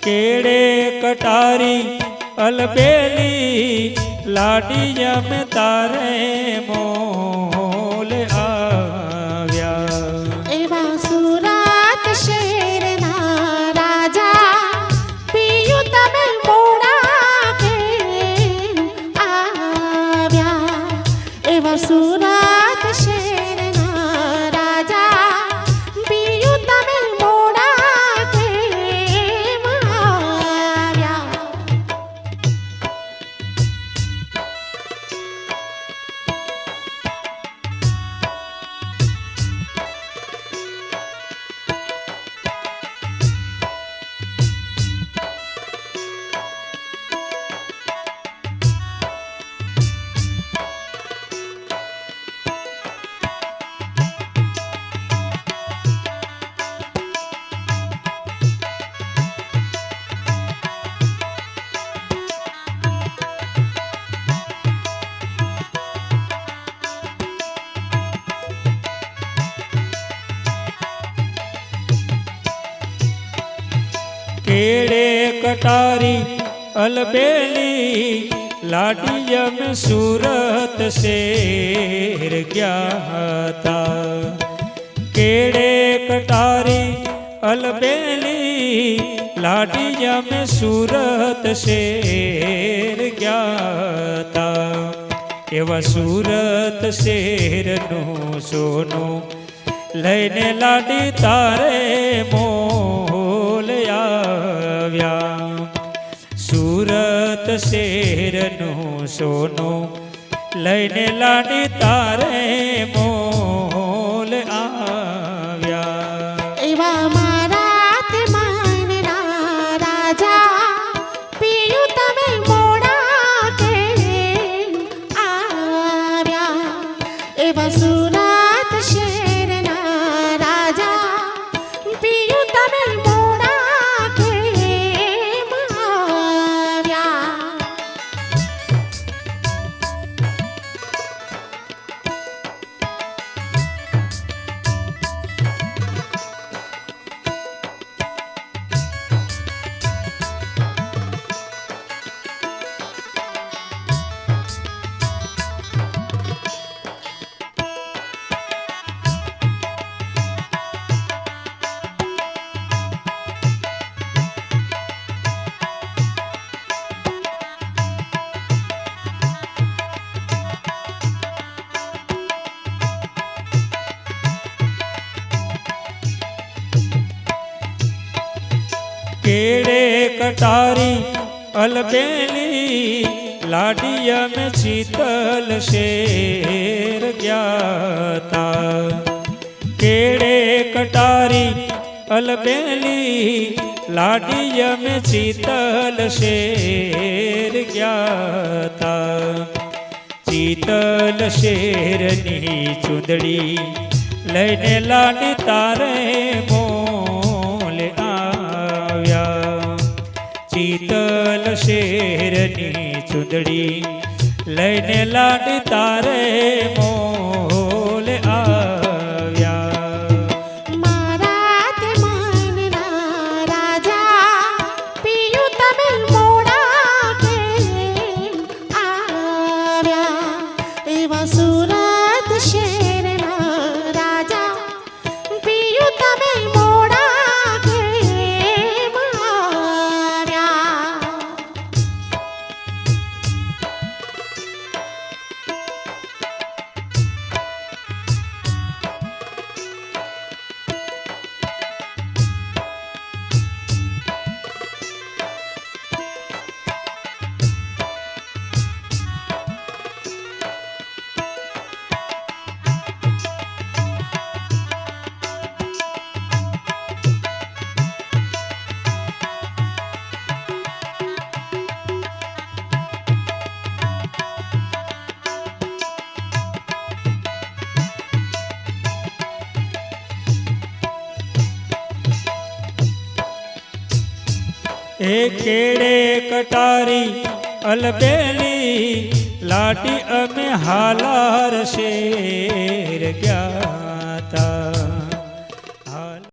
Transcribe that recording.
केड़े कटारी अलबेली लाडी जम तारे मोल आव्या। एवा सूरत शहरना राजा पियू तमे मोड़ा के आव्या। एवा सूरत शहरना राजा पियू तमे मोड़ा के आव्या। केड़े कटारी अलबेली लाडी जम सूरत शेर गया था। केड़े कटारी अलबेली लाडी जम सूरत शेर गया था। एवा सूरत शेर नु सोनो लईने लाडी तारे मोल आव्या। सूरत शेर नु सोनो लईने लाडी तारे मोल आव्या। एवा मारा ते मानना राजा पियू तमे मोड़ा के आव्या। एवा सूरत शहरना राजा पियू तमे मोड़ा के आव्या। केड़े कटारी अलबेली लाडिया में शीतल शेर गया था। केड़े कटारी अलबेली लाडिया में शीतल शेर गया था। शीतल शेरनी चुंदड़ी लईने लाडी तारे मोल आव्या। शीतल शेरनी चुंदड़ी लईने लाडी तारे मोल आव्या। मारा ते मानना राजा पियू तमे मोड़ा के आव्या। एवा सूरत शहरना राजा पियू तमे मोड़ा के आव्या। ए केड़े कटारी अलबेली लाडी अमे हालार शेर क्या था।